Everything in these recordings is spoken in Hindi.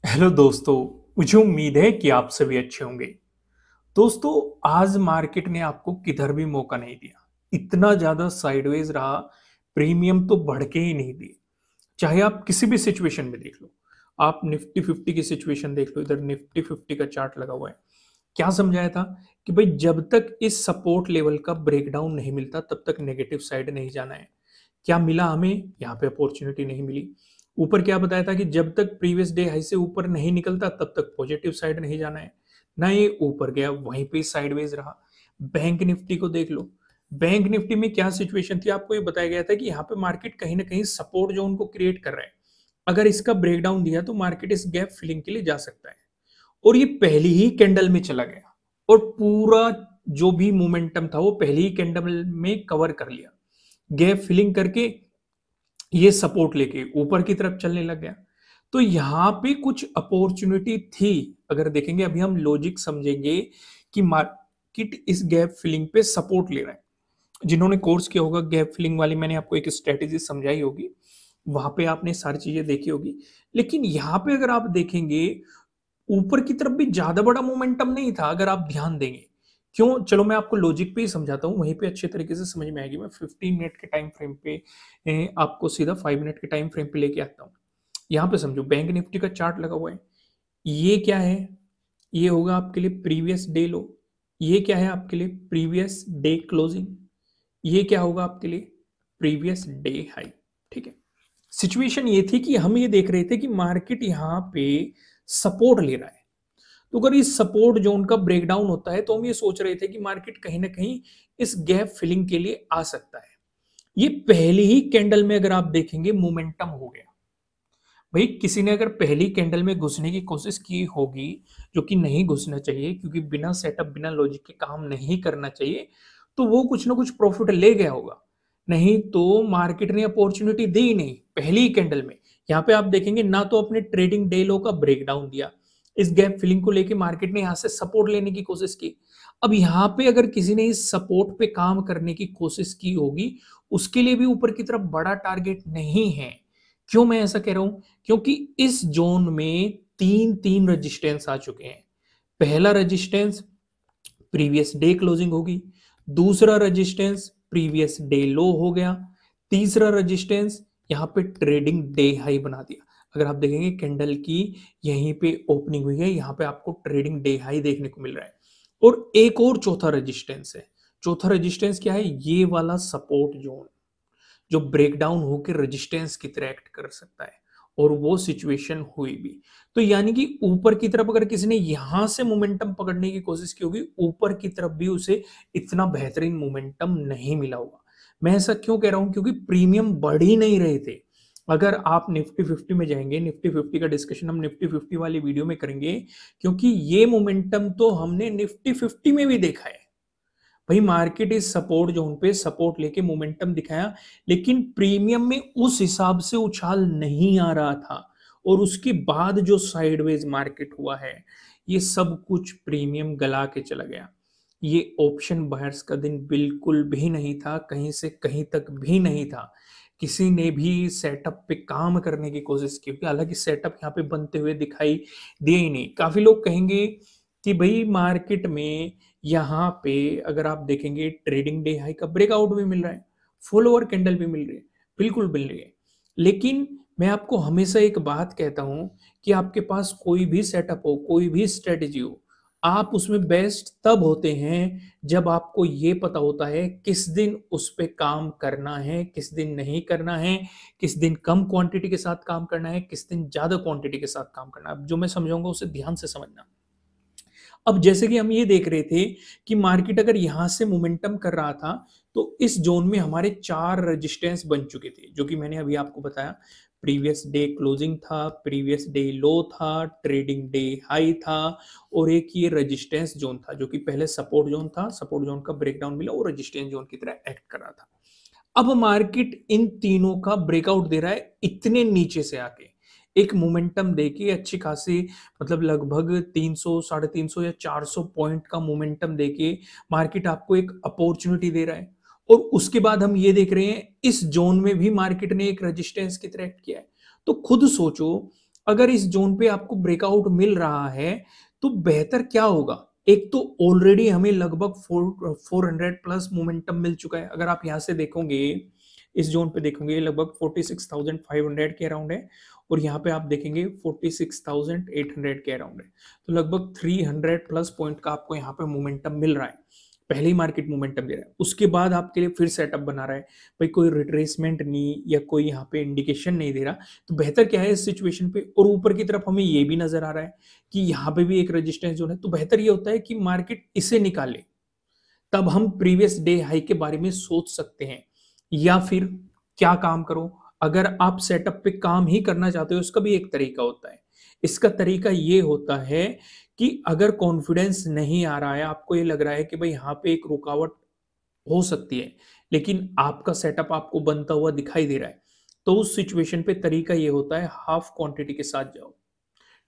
हेलो दोस्तों। मुझे उम्मीद है कि आप सभी अच्छे होंगे। दोस्तों, आज मार्केट ने आपको किधर भी मौका नहीं दिया। इतना ज्यादा साइडवेज रहा, प्रीमियम तो बढ़ के ही नहीं दिए। चाहे आप किसी भी सिचुएशन में देख लो, आप निफ्टी 50 की सिचुएशन देख लो, इधर निफ्टी 50 का चार्ट लगा हुआ है। क्या समझाया था कि भाई जब तक इस सपोर्ट लेवल का ब्रेकडाउन नहीं मिलता तब तक नेगेटिव साइड नहीं जाना है। क्या मिला हमें? यहाँ पे अपॉर्चुनिटी नहीं मिली। ऊपर क्या बताया था कि जब तक प्रीवियस डे हाई से ऊपर नहीं निकलता तब तक पॉजिटिव साइड नहीं जाना है। ना ये ऊपर गया, वहीं पे साइडवेज रहा। बैंक निफ्टी को देख लो। बैंक निफ्टी में क्या सिचुएशन थी, आपको ये बताया गया था कि यहाँ पे मार्केट कहीं ना कहीं सपोर्ट जोन को क्रिएट कर रहा है। अगर इसका ब्रेकडाउन दिया तो मार्केट इस गैप फिलिंग के लिए जा सकता है। और ये पहली ही कैंडल में चला गया और पूरा जो भी मोमेंटम था वो पहली ही कैंडल में कवर कर लिया। गैप फिलिंग करके ये सपोर्ट लेके ऊपर की तरफ चलने लग गया। तो यहाँ पे कुछ अपॉर्चुनिटी थी। अगर देखेंगे, अभी हम लॉजिक समझेंगे कि मार्केट इस गैप फिलिंग पे सपोर्ट ले रहा है। जिन्होंने कोर्स किया होगा गैप फिलिंग वाली, मैंने आपको एक स्ट्रेटेजी समझाई होगी, वहां पे आपने सारी चीजें देखी होगी। लेकिन यहाँ पे अगर आप देखेंगे, ऊपर की तरफ भी ज्यादा बड़ा मोमेंटम नहीं था अगर आप ध्यान देंगे। क्यों? चलो मैं आपको लॉजिक पे ही समझाता हूँ, वहीं पे अच्छे तरीके से समझ में आएगी। मैं 15 मिनट के टाइम फ्रेम पे आपको सीधा 5 मिनट के टाइम फ्रेम पे लेके आता हूँ। यहाँ पे समझो, बैंक निफ्टी का चार्ट लगा हुआ है। ये क्या है? ये होगा आपके लिए प्रीवियस डे लो। ये क्या है आपके लिए? Previous day closing. ये क्या होगा आपके लिए? Previous day high. ठीक है। सिचुएशन ये थी कि हम ये देख रहे थे कि मार्केट यहाँ पे सपोर्ट ले रहा है। तो अगर इस सपोर्ट जोन का ब्रेकडाउन होता है तो हम ये सोच रहे थे कि मार्केट कहीं ना कहीं इस गैप फिलिंग के लिए आ सकता है। ये पहली ही कैंडल में अगर आप देखेंगे मोमेंटम हो गया। भाई किसी ने अगर पहली कैंडल में घुसने की कोशिश की होगी, जो कि नहीं घुसना चाहिए क्योंकि बिना सेटअप बिना लॉजिक के काम नहीं करना चाहिए, तो वो कुछ ना कुछ प्रॉफिट ले गया होगा। नहीं तो मार्केट ने अपॉर्चुनिटी दी ही नहीं पहली ही कैंडल में। यहाँ पे आप देखेंगे ना तो अपने ट्रेडिंग डे लो का ब्रेकडाउन दिया, इस गैप फिलिंग को लेके मार्केट ने यहाँ से सपोर्ट लेने की कोशिश की। अब यहाँ पे अगर किसी ने इस सपोर्ट पे काम करने की कोशिश की होगी, उसके लिए भी ऊपर की तरफ बड़ा टारगेट नहीं है। क्यों मैं ऐसा कह रहा हूं? क्योंकि इस जोन में तीन तीन रेजिस्टेंस आ चुके हैं। पहला रेजिस्टेंस प्रीवियस डे क्लोजिंग होगी, दूसरा रेजिस्टेंस प्रीवियस डे लो हो गया, तीसरा रेजिस्टेंस यहाँ पे ट्रेडिंग डे हाई बना दिया। अगर आप देखेंगे कैंडल की यहीं पे ओपनिंग हुई है, यहाँ पे आपको ट्रेडिंग डे हाई देखने को मिल रहा है। और एक और चौथा रेजिस्टेंस है। चौथा रेजिस्टेंस क्या है? ये वाला सपोर्ट जोन जो ब्रेकडाउन होकर रेजिस्टेंस की तरह एक्ट कर सकता है। और वो सिचुएशन हुई भी। तो यानी कि ऊपर की तरफ अगर किसी ने यहां से मोमेंटम पकड़ने की कोशिश की होगी, ऊपर की तरफ भी उसे इतना बेहतरीन मोमेंटम नहीं मिला होगा। मैं ऐसा क्यों कह रहा हूं? क्योंकि प्रीमियम बढ़ ही नहीं रहे थे। अगर आप निफ्टी 50 में जाएंगे, निफ्टी 50 का डिस्कशन हम निफ्टी 50 वाली वीडियो में करेंगे, क्योंकि ये मोमेंटम तो हमने निफ्टी 50 में भी देखा है। भाई मार्केट इस सपोर्ट जोन पे सपोर्ट लेके मोमेंटम दिखाया, लेकिन प्रीमियम में उस हिसाब से उछाल नहीं आ रहा था। और उसके बाद जो साइडवेज मार्केट हुआ है, ये सब कुछ प्रीमियम गला के चला गया। ये ऑप्शन बायर्स का दिन बिल्कुल भी नहीं था, कहीं से कहीं तक भी नहीं था। किसी ने भी सेटअप पे काम करने की कोशिश की, हालांकि सेटअप यहाँ पे बनते हुए दिखाई दिए ही नहीं। काफी लोग कहेंगे कि भाई मार्केट में यहाँ पे अगर आप देखेंगे ट्रेडिंग डे हाई का ब्रेकआउट भी मिल रहा है, फॉलोअर कैंडल भी मिल रही है, बिल्कुल मिल रही है। लेकिन मैं आपको हमेशा एक बात कहता हूं कि आपके पास कोई भी सेटअप हो, कोई भी स्ट्रेटेजी हो, आप उसमें बेस्ट तब होते हैं जब आपको ये पता होता है किस दिन उस पे काम करना है, किस दिन नहीं करना है, किस दिन कम क्वांटिटी के साथ काम करना है, किस दिन ज्यादा क्वांटिटी के साथ काम करना है। अब जो मैं समझाऊंगा उसे ध्यान से समझना। अब जैसे कि हम ये देख रहे थे कि मार्केट अगर यहां से मोमेंटम कर रहा था, तो इस जोन में हमारे चार रेजिस्टेंस बन चुके थे, जो कि मैंने अभी आपको बताया। प्रीवियस डे क्लोजिंग था, प्रीवियस डे लो था, ट्रेडिंग डे हाई था, और एक ये रेजिस्टेंस जोन था जो कि पहले सपोर्ट जोन था। सपोर्ट जोन का ब्रेकडाउन मिला और रेजिस्टेंस जोन की तरह एक्ट कर रहा था। अब मार्केट इन तीनों का ब्रेकआउट दे रहा है इतने नीचे से आके, एक मोमेंटम देके अच्छी खासी, मतलब लगभग 300 350 या 400 पॉइंट का मोमेंटम देके मार्केट आपको एक अपॉर्चुनिटी दे रहा है। और उसके बाद हम ये देख रहे हैं इस जोन में भी मार्केट ने एक रेजिस्टेंस की तरह एक्ट किया है। तो खुद सोचो, अगर इस जोन पे आपको ब्रेकआउट मिल रहा है तो बेहतर क्या होगा? एक तो ऑलरेडी हमें लगभग 400 प्लस मोमेंटम मिल चुका है। अगर आप यहाँ से देखोगे, इस जोन पे देखोगे लगभग 46,500 के अराउंड है, और यहाँ पे आप देखेंगे 46,800 के अराउंड है। तो लगभग 300 प्लस पॉइंट का आपको यहाँ पे मोमेंटम मिल रहा है। पहले ही मार्केट मोमेंटम दे रहा है, उसके बाद आपके लिए फिर सेटअप बना रहा है। भाई कोई रिट्रेसमेंट नहीं या कोई यहाँ पे इंडिकेशन नहीं दे रहा, तो बेहतर क्या है इस सिचुएशन पे? और ऊपर की तरफ हमें ये भी नजर आ रहा है कि यहाँ पे भी एक रेजिस्टेंस जोन है, तो बेहतर ये होता है कि मार्केट इसे निकाले, तब हम प्रीवियस डे हाई के बारे में सोच सकते हैं। या फिर क्या काम करो, अगर आप सेटअप पे काम ही करना चाहते हो, इसका भी एक तरीका होता है। इसका तरीका ये होता है कि अगर कॉन्फिडेंस नहीं आ रहा है, आपको ये लग रहा है कि भाई यहाँ पे एक रुकावट हो सकती है, लेकिन आपका सेटअप आपको बनता हुआ दिखाई दे रहा है, तो उस सिचुएशन पे तरीका ये होता है हाफ क्वांटिटी के साथ जाओ।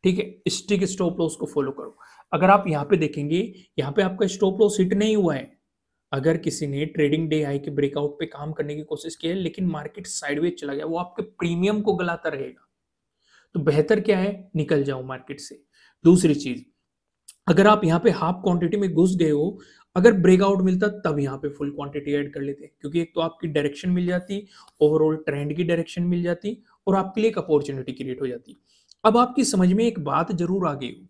ठीक है, स्टिक स्टॉप लॉस को फॉलो करो। अगर आप यहाँ पे देखेंगे, यहाँ पे आपका स्टॉप लॉस हिट नहीं हुआ है। अगर किसी ने ट्रेडिंग डे हाई के ब्रेकआउट पे काम करने की कोशिश की है, लेकिन मार्केट साइडवेज चला गया, वो आपके प्रीमियम को गलाता रहेगा। तो बेहतर क्या है, निकल जाओ मार्केट से। दूसरी चीज, अगर आप यहाँ पे हाफ क्वांटिटी में घुस गए हो, अगर ब्रेकआउट मिलता तब यहाँ पे फुल क्वांटिटी ऐड कर लेते, क्योंकि एक तो आपकी डायरेक्शन मिल जाती, ओवरऑल ट्रेंड की डायरेक्शन मिल जाती, और आपके लिए एक अपॉर्चुनिटी क्रिएट हो जाती। अब आपकी समझ में एक बात जरूर आ गई होगी,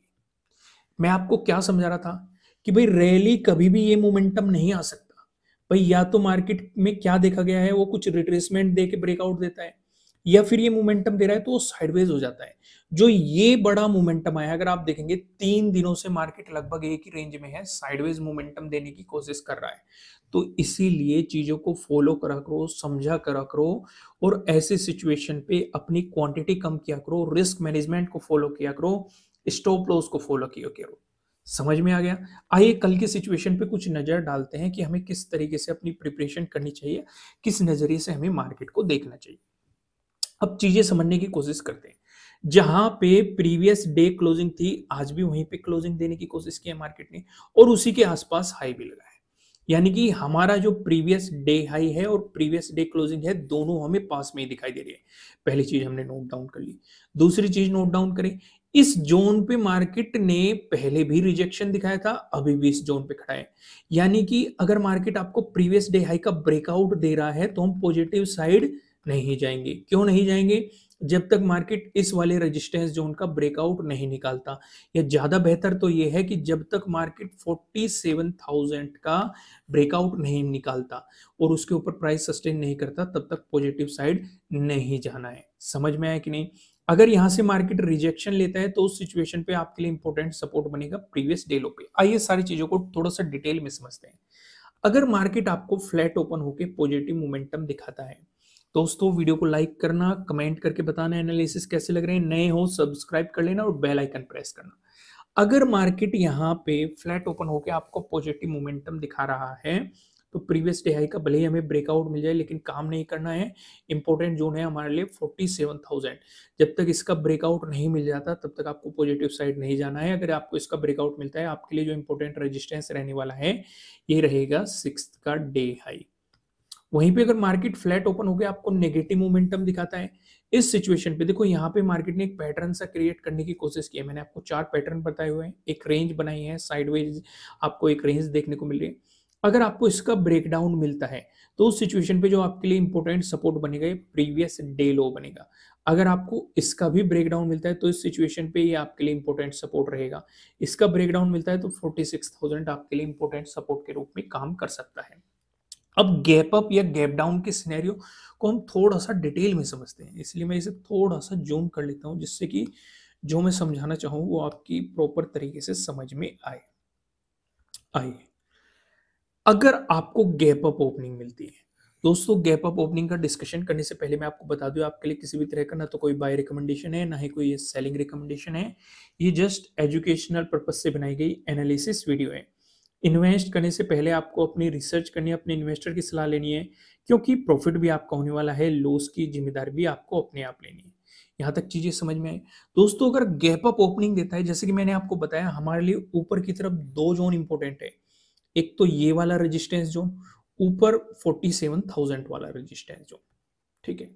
मैं आपको क्या समझा रहा था कि भाई रैली कभी भी ये मोमेंटम नहीं आ सकता। भाई या तो मार्केट में क्या देखा गया है, वो कुछ रिट्रेसमेंट दे के ब्रेकआउट देता है, या फिर ये मोमेंटम दे रहा है तो वो साइडवेज हो जाता है। जो ये बड़ा मोमेंटम आया, अगर आप देखेंगे 3 दिनों से मार्केट लगभग एक ही रेंज में है, साइडवेज मोमेंटम देने की कोशिश कर रहा है। तो इसीलिए चीजों को फॉलो करा करो, समझा करा करो, और ऐसे सिचुएशन पे अपनी क्वांटिटी कम किया करो, रिस्क मैनेजमेंट को फॉलो किया करो, स्टॉप लॉस को फॉलो किया करो। समझ में आ गया? आइए कल के सिचुएशन पे कुछ नजर डालते हैं कि हमें किस तरीके से अपनी प्रिपरेशन करनी चाहिए, किस नजरिए से हमें मार्केट को देखना चाहिए। अब चीजें समझने की कोशिश करते हैं। जहां पे प्रीवियस डे क्लोजिंग थी, आज भी वहीं पे क्लोजिंग देने की कोशिश की है मार्केट ने, और उसी के आसपास हाई भी लगा है। यानी कि हमारा जो प्रीवियस डे हाई है और प्रीवियस डे क्लोजिंग है, दोनों हमें पास में ही दिखाई दे रही है। पहली चीज हमने नोट डाउन कर ली। दूसरी चीज नोट डाउन करें, इस जोन पे मार्केट ने पहले भी रिजेक्शन दिखाया था, अभी भी इस जोन पे खड़ा है। यानी कि अगर मार्केट आपको प्रीवियस डे हाई का ब्रेकआउट दे रहा है, तो हम पॉजिटिव साइड नहीं जाएंगे। क्यों नहीं जाएंगे? जब तक मार्केट इस वाले रेजिस्टेंस जोन का ब्रेकआउट नहीं निकालता, या ज्यादा बेहतर तो यह है कि जब तक मार्केट 47,000 का ब्रेकआउट नहीं निकालता और उसके ऊपर प्राइस सस्टेन नहीं करता, तब तक पॉजिटिव साइड नहीं जाना है। समझ में आया कि नहीं? अगर यहां से मार्केट रिजेक्शन लेता है, तो उस सिचुएशन पे आपके लिए इंपॉर्टेंट सपोर्ट बनेगा प्रीवियस डे लो पे। आइए सारी चीजों को थोड़ा सा डिटेल में समझते हैं। अगर मार्केट आपको फ्लैट ओपन होकर पॉजिटिव मोमेंटम दिखाता है, दोस्तों वीडियो को लाइक करना, कमेंट करके बताना एनालिसिस कैसे लग रहे हैं, नए हो सब्सक्राइब कर लेना और बेल आइकन प्रेस करना। अगर मार्केट यहाँ पे फ्लैट ओपन होकर आपको पॉजिटिव मोमेंटम दिखा रहा है, तो प्रीवियस डे हाई का भले ही हमें ब्रेकआउट मिल जाए, लेकिन काम नहीं करना है। इंपॉर्टेंट जोन है हमारे लिए 47,000। जब तक इसका ब्रेकआउट नहीं मिल जाता, तब तक आपको पॉजिटिव साइड नहीं जाना है। अगर आपको इसका ब्रेकआउट मिलता है, आपके लिए जो इंपॉर्टेंट रेजिस्टेंस रहने वाला है, ये रहेगा 6th का डे हाई। वहीं पे अगर मार्केट फ्लैट ओपन हो गया, आपको नेगेटिव मोमेंटम दिखाता है, इस सिचुएशन पे देखो यहाँ पे मार्केट ने एक पैटर्न सा क्रिएट करने की कोशिश की है। मैंने आपको 4 पैटर्न बताए हुए हैं, एक रेंज बनाई है, साइडवेज आपको एक रेंज देखने को मिल रही है। अगर आपको इसका ब्रेकडाउन मिलता है, तो उस सिचुएशन पे जो आपके लिए इंपॉर्टेंट सपोर्ट बनेगा, ये प्रीवियस डे लो बनेगा। अगर आपको इसका भी ब्रेकडाउन मिलता है, तो इस सिचुएशन पे ये आपके लिए इंपॉर्टेंट सपोर्ट रहेगा। इसका ब्रेकडाउन मिलता है तो 46,000 आपके लिए इंपॉर्टेंट सपोर्ट के रूप में काम कर सकता है। अब गैप अप या गैप डाउन के सिनेरियो को हम थोड़ा सा डिटेल में समझते हैं, इसलिए मैं इसे थोड़ा सा जूम कर लेता हूं, जिससे कि जो मैं समझाना चाहूँ वो आपकी प्रॉपर तरीके से समझ में आए। आइए, अगर आपको गैप अप ओपनिंग मिलती है, दोस्तों गैप अप ओपनिंग का डिस्कशन करने से पहले मैं आपको बता दूं, आपके लिए किसी भी तरह का ना तो कोई बाय रिकमेंडेशन है, ना ही कोई सेलिंग रिकमेंडेशन है। ये जस्ट एजुकेशनल पर्पज से बनाई गई एनालिसिस वीडियो है। इन्वेस्ट करने से पहले आपको अपनी रिसर्च करनी है, अपने इन्वेस्टर की सलाह लेनी है, क्योंकि प्रॉफिट भी आपका होने वाला है, लॉस की जिम्मेदारी भी आपको अपने आप लेनी है। यहाँ तक चीजें समझ में आए? दोस्तों अगर गैप अप ओपनिंग देता है, जैसे कि मैंने आपको बताया, हमारे लिए ऊपर की तरफ 2 जोन इंपॉर्टेंट है। एक तो ये वाला रेजिस्टेंस जोन, ऊपर 47,000 वाला रेजिस्टेंस जोन। ठीक है,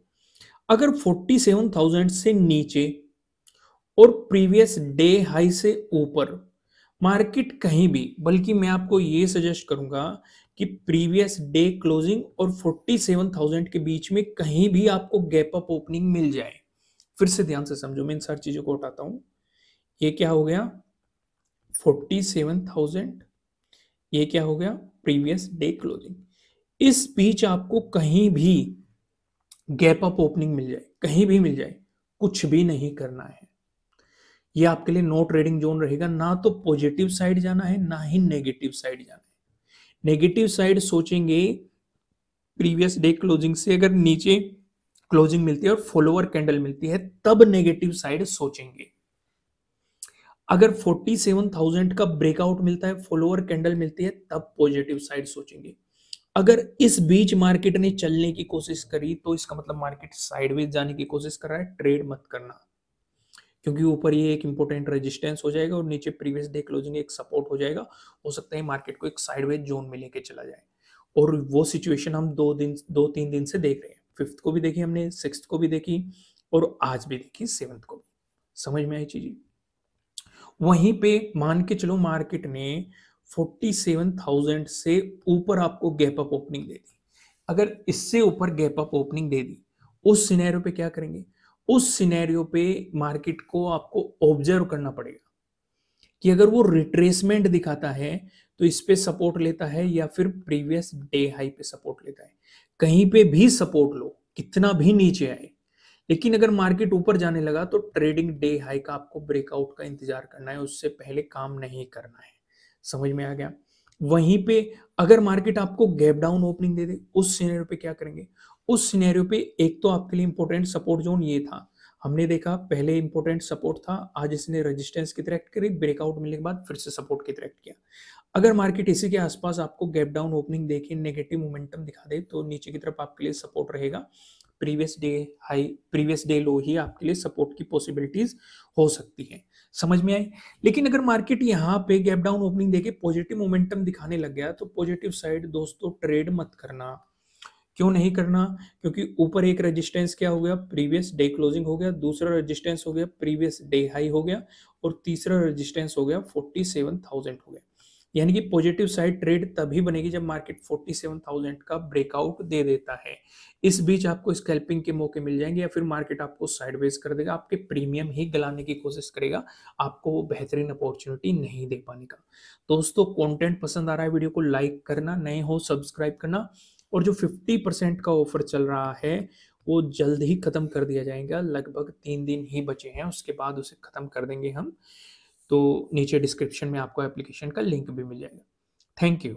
अगर 47,000 से नीचे और प्रीवियस डे हाई से ऊपर मार्केट कहीं भी, बल्कि मैं आपको ये सजेस्ट करूंगा कि प्रीवियस डे क्लोजिंग और 47,000 के बीच में कहीं भी आपको गैप अप ओपनिंग मिल जाए। फिर से ध्यान से समझो, मैं इन सारी चीजों को उठाता हूं। ये क्या हो गया? 47,000। ये क्या हो गया? Previous day closing. इस बीच आपको कहीं भी गैप अप ओपनिंग मिल जाए, कहीं भी मिल जाए, कुछ भी नहीं करना है। ये आपके लिए नो ट्रेडिंग जोन रहेगा। ना तो पॉजिटिव साइड जाना है, ना ही नेगेटिव साइड जाना है। नेगेटिव साइड सोचेंगे प्रीवियस डे क्लोजिंग से अगर नीचे क्लोजिंग मिलती है और फॉलोअर कैंडल मिलती है, तब नेगेटिव साइड सोचेंगे। अगर 47,000 का ब्रेकआउट मिलता है, फॉलोअर कैंडल मिलती है, तब पॉजिटिव साइड सोचेंगे। अगर इस बीच मार्केट ने चलने की कोशिश करी तो इसका मतलब मार्केट साइडवेज जाने की कोशिश कर रहा है, ट्रेड मत करना। क्योंकि ऊपर ये एक इंपॉर्टेंट रेजिस्टेंस हो जाएगा और नीचे प्रीवियस डे क्लोजिंग एक सपोर्ट हो जाएगा। हो सकता है मार्केट को एक साइडवेज जोन में लेके चला जाए, और वो सिचुएशन हम 2-3 दिन से देख रहे हैं। 5th को भी देखी हमने, 6th को भी देखी, और आज भी देखी 7th को भी। समझ में आई चीजें? वहीं पे मान के चलो मार्केट ने 47,000 से ऊपर आपको गैप अप ओपनिंग दे दी। अगर इससे ऊपर गैप अप ओपनिंग दे दी, उस सिनेरियो पे क्या करेंगे? उस सिनेरियो पे मार्केट को आपको ऑब्जर्व करना पड़ेगा कि अगर वो रिट्रेसमेंट दिखाता है तो इस पे सपोर्ट लेता है या फिर प्रीवियस डे हाई पे सपोर्ट लेता है। कहीं पे भी सपोर्ट लो, कितना भी नीचे आए, लेकिन अगर मार्केट ऊपर जाने लगा तो ट्रेडिंग डे हाई का आपको ब्रेकआउट का इंतजार करना है, उससे पहले काम नहीं करना है। समझ में आ गया? वहीं पे अगर मार्केट आपको गैप डाउन ओपनिंग दे दे, उस सिनेरियो पे क्या करेंगे? उस सिनेरियो पे एक तो आपके लिए इंपॉर्टेंट सपोर्ट जोन ये था, हमने देखा पहले इंपॉर्टेंट सपोर्ट था, आज इसने रेजिस्टेंस की तरह एक्ट करी, ब्रेकआउट मिलने के बाद फिर से सपोर्ट की तरह एक्ट किया। अगर मार्केट इसी के आसपास आपको गैप डाउन ओपनिंग देके नेगेटिव मोमेंटम दिखा दे तो नीचे की तरफ आपके लिए सपोर्ट रहेगा। Previous day high, previous day low ही आपके लिए सपोर्ट की पॉसिबिलिटीज हो सकती है। समझ में आई? लेकिन अगर मार्केट यहाँ पे गैप डाउन ओपनिंग देके पॉजिटिव मोमेंटम दिखाने लग गया तो पॉजिटिव साइड दोस्तों ट्रेड मत करना। क्यों नहीं करना? क्योंकि ऊपर एक रेजिस्टेंस क्या हो गया? प्रीवियस डे क्लोजिंग हो गया, दूसरा रेजिस्टेंस हो गया प्रीवियस डे हाई हो गया, और तीसरा रेजिस्टेंस हो गया 47,000 हो गया। यानी कि पॉजिटिव साइड ट्रेड तभी बनेगी जब मार्केट 47,000 का ब्रेकआउट दे देता है। इस बीच आपको स्कैल्पिंग के मौके मिल जाएंगे या फिर मार्केट आपको साइडवेज कर देगा, आपके प्रीमियम ही गलाने की कोशिश करेगा, आपको वो बेहतरीन अपॉर्चुनिटी नहीं दे पाने का। दोस्तों कंटेंट पसंद आ रहा है, वीडियो को लाइक करना, नए हो सब्सक्राइब करना, और जो 50% का ऑफर चल रहा है वो जल्द ही खत्म कर दिया जाएगा। लगभग 3 दिन ही बचे हैं, उसके बाद उसे खत्म कर देंगे हम। तो नीचे डिस्क्रिप्शन में आपको एप्लीकेशन का लिंक भी मिल जाएगा। Thank you.